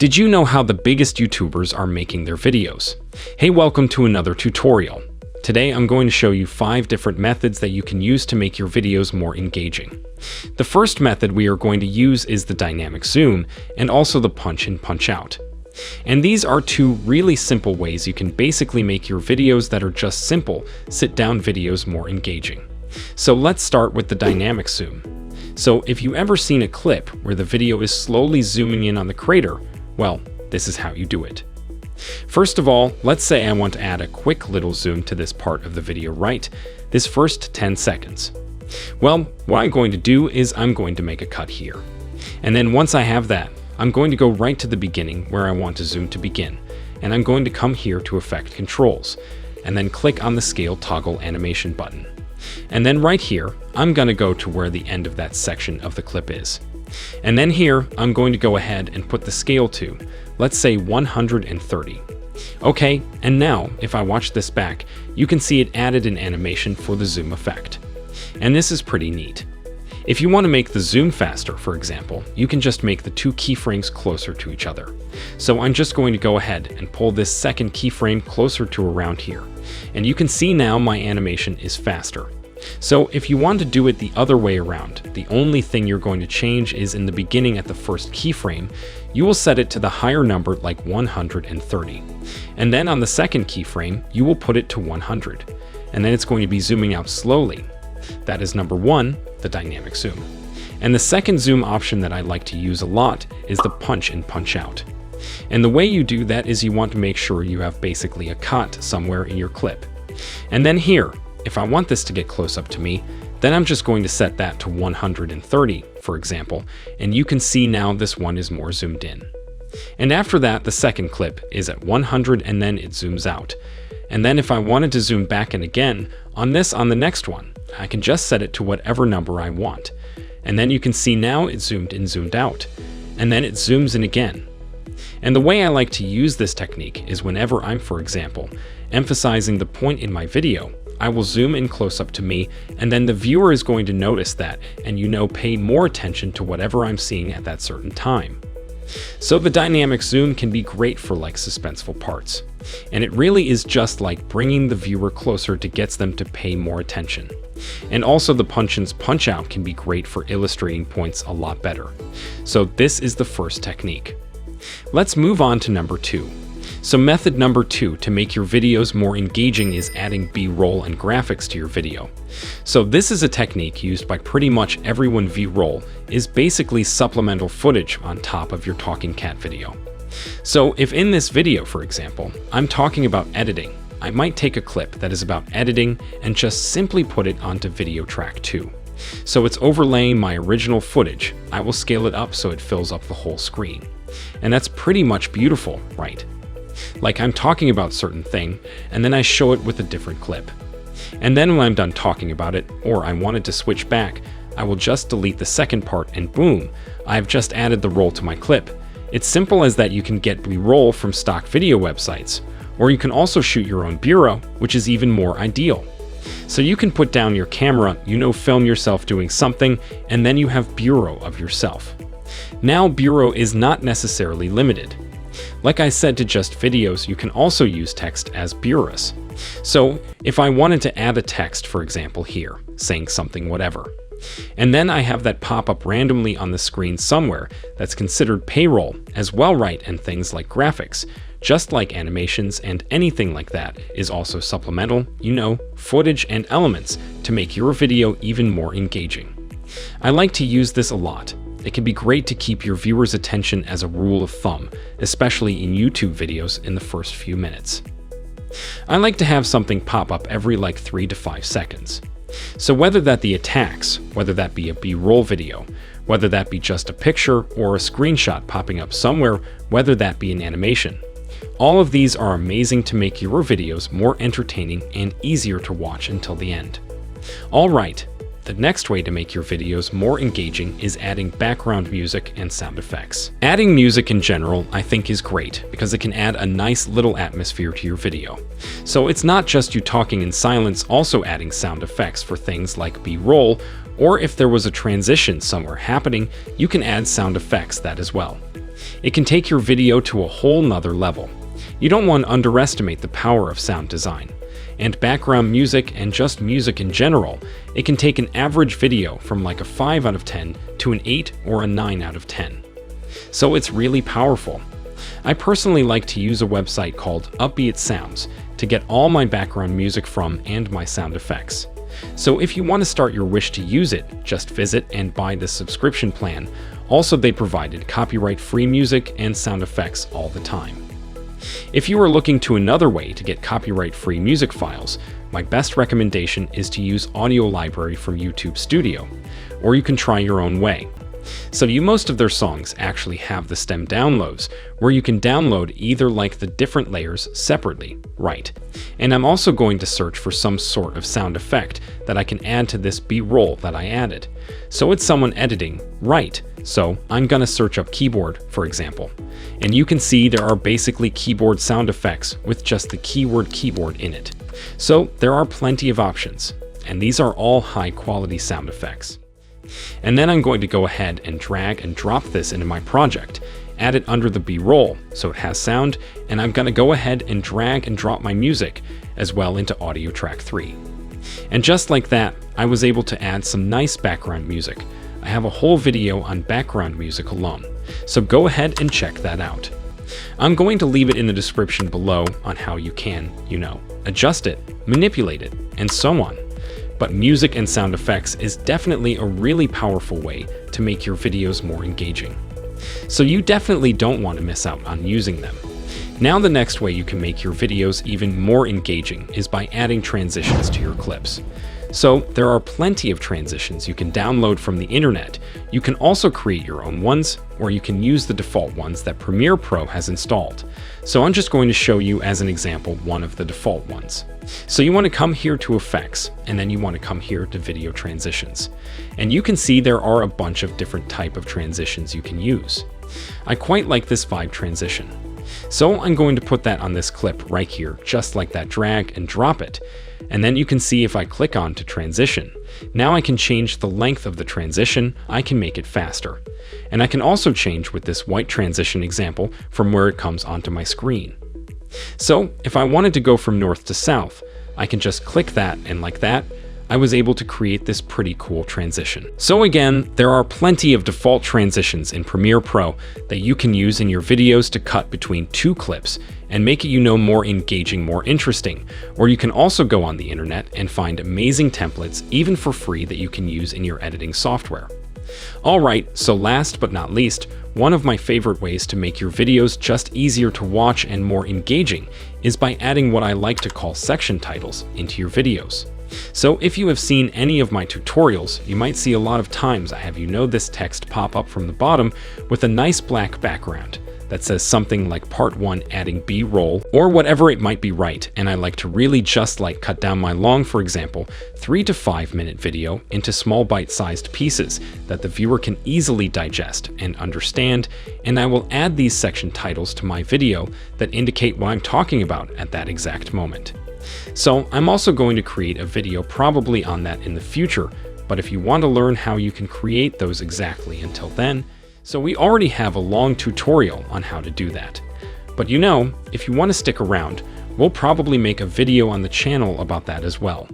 Did you know how the biggest YouTubers are making their videos? Hey, welcome to another tutorial. Today I'm going to show you 5 different methods that you can use to make your videos more engaging. The first method we are going to use is the dynamic zoom and also the punch in punch out. And these are 2 really simple ways you can basically make your videos that are just simple sit-down videos more engaging. So let's start with the dynamic zoom. So if you ever seen a clip where the video is slowly zooming in on the crater, well, this is how you do it. First of all, let's say I want to add a quick little zoom to this part of the video, right? This first 10 seconds. Well, what I'm going to do is I'm going to make a cut here. And then once I have that, I'm going to go right to the beginning where I want to zoom to begin. And I'm going to come here to Effect Controls, and then click on the Scale Toggle Animation button. And then right here, I'm going to go to where the end of that section of the clip is. And then here, I'm going to go ahead and put the scale to, let's say 130. Okay, and now, if I watch this back, you can see it added an animation for the zoom effect. And this is pretty neat. If you want to make the zoom faster, for example, you can just make the 2 keyframes closer to each other. So I'm just going to go ahead and pull this second keyframe closer to around here. And you can see now my animation is faster. So if you want to do it the other way around, the only thing you're going to change is in the beginning at the first keyframe, you will set it to the higher number like 130. And then on the second keyframe, you will put it to 100. And then it's going to be zooming out slowly. That is number 1, the dynamic zoom. And the second zoom option that I like to use a lot is the punch and punch out. And the way you do that is you want to make sure you have basically a cut somewhere in your clip. And then here, if I want this to get close up to me, then I'm just going to set that to 130, for example, and you can see now this one is more zoomed in. And after that, the second clip is at 100 and then it zooms out. And then if I wanted to zoom back in again, on the next one, I can just set it to whatever number I want. And then you can see now it zoomed in, zoomed out, and then it zooms in again. And the way I like to use this technique is whenever I'm, for example, emphasizing the point in my video, I will zoom in close up to me, and then the viewer is going to notice that and pay more attention to whatever I'm seeing at that certain time. So the dynamic zoom can be great for like suspenseful parts. And it really is just like bringing the viewer closer to get them to pay more attention. And also the punch-ins punch-out can be great for illustrating points a lot better. So this is the first technique. Let's move on to number 2. So method number 2 to make your videos more engaging is adding B-roll and graphics to your video. So this is a technique used by pretty much everyone. B-roll is basically supplemental footage on top of your talking cat video. So if in this video, for example, I'm talking about editing, I might take a clip that is about editing and just simply put it onto video track 2. So it's overlaying my original footage. I will scale it up so it fills up the whole screen. And that's pretty much beautiful, right? Like I'm talking about certain thing, and then I show it with a different clip. And then when I'm done talking about it, or I wanted to switch back, I will just delete the second part and boom, I've just added the roll to my clip. It's simple as that. You can get B-roll from stock video websites, or you can also shoot your own B-roll, which is even more ideal. So you can put down your camera, film yourself doing something, and then you have B-roll of yourself. Now B-roll is not necessarily limited. Like I said to just videos, you can also use text as B-rolls. So if I wanted to add a text, for example here, saying something whatever, and then I have that pop up randomly on the screen somewhere that's considered payroll as well, right? And things like graphics, just like animations and anything like that is also supplemental, footage and elements to make your video even more engaging. I like to use this a lot. It can be great to keep your viewers' attention as a rule of thumb, especially in YouTube videos in the first few minutes. I like to have something pop up every like 3 to 5 seconds. So whether that be attacks, whether that be a B-roll video, whether that be just a picture or a screenshot popping up somewhere, whether that be an animation, all of these are amazing to make your videos more entertaining and easier to watch until the end. All right. The next way to make your videos more engaging is adding background music and sound effects. Adding music in general, I think, is great because it can add a nice little atmosphere to your video. So it's not just you talking in silence, also adding sound effects for things like B-roll, or if there was a transition somewhere happening, you can add sound effects that as well. It can take your video to a whole nother level. You don't want to underestimate the power of sound design. And background music and just music in general, it can take an average video from like a 5 out of 10 to an 8 or a 9 out of 10. So it's really powerful. I personally like to use a website called Upbeat Sounds to get all my background music from and my sound effects. So if you want to start your wish to use it, just visit and buy the subscription plan. Also, they provided copyright-free music and sound effects all the time. If you are looking to another way to get copyright-free music files, my best recommendation is to use Audio Library from YouTube Studio, or you can try your own way. Most of their songs actually have the stem downloads, where you can download either like the different layers separately, right? And I'm also going to search for some sort of sound effect that I can add to this BRoll that I added. So it's someone editing, right? So I'm gonna search up keyboard, for example. And you can see there are basically keyboard sound effects with just the keyword keyboard in it. So there are plenty of options, and these are all high quality sound effects. And then I'm going to go ahead and drag and drop this into my project, add it under the BRoll so it has sound, and I'm going to go ahead and drag and drop my music as well into audio track 3. And just like that, I was able to add some nice background music. I have a whole video on background music alone, so go ahead and check that out. I'm going to leave it in the description below on how you can, adjust it, manipulate it, and so on. But music and sound effects is definitely a really powerful way to make your videos more engaging. So you definitely don't want to miss out on using them. Now the next way you can make your videos even more engaging is by adding transitions to your clips. So there are plenty of transitions you can download from the internet. You can also create your own ones, or you can use the default ones that Premiere Pro has installed. So I'm just going to show you as an example one of the default ones. So you want to come here to Effects, and then you want to come here to Video Transitions. And you can see there are a bunch of different type of transitions you can use. I quite like this vibe transition. So I'm going to put that on this clip right here, just like that, drag and drop it. And then you can see if I click on to transition, now I can change the length of the transition, I can make it faster. And I can also change with this white transition example from where it comes onto my screen. So if I wanted to go from north to south, I can just click that, and like that, I was able to create this pretty cool transition. So again, there are plenty of default transitions in Premiere Pro that you can use in your videos to cut between two clips and make it, more engaging, more interesting. Or you can also go on the internet and find amazing templates, even for free, that you can use in your editing software. Alright, so last but not least, one of my favorite ways to make your videos just easier to watch and more engaging is by adding what I like to call section titles into your videos. So if you have seen any of my tutorials, you might see a lot of times I have this text pop up from the bottom with a nice black background that says something like Part 1 adding B-roll or whatever it might be, right? And I like to really just cut down my long, for example, 3 to 5 minute video into small bite-sized pieces that the viewer can easily digest and understand, and I will add these section titles to my video that indicate what I'm talking about at that exact moment. So I'm also going to create a video probably on that in the future, but if you want to learn how you can create those exactly until then, so we already have a long tutorial on how to do that. But if you want to stick around, we'll probably make a video on the channel about that as well.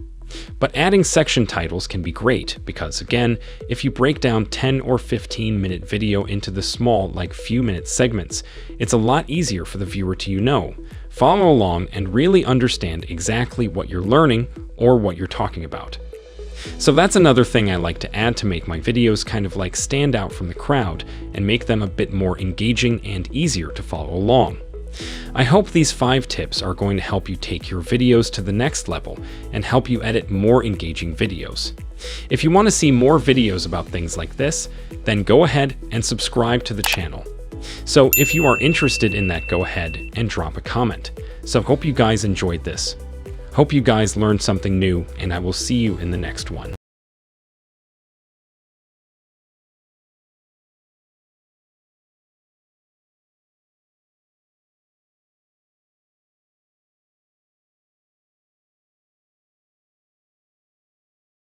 But adding section titles can be great because, again, if you break down 10 or 15 minute video into the small, few minute segments, it's a lot easier for the viewer to, follow along and really understand exactly what you're learning or what you're talking about. So that's another thing I like to add to make my videos kind of stand out from the crowd and make them a bit more engaging and easier to follow along. I hope these 5 tips are going to help you take your videos to the next level and help you edit more engaging videos. If you want to see more videos about things like this, then go ahead and subscribe to the channel. So if you are interested in that, go ahead and drop a comment. So hope you guys enjoyed this. Hope you guys learned something new, and I will see you in the next one.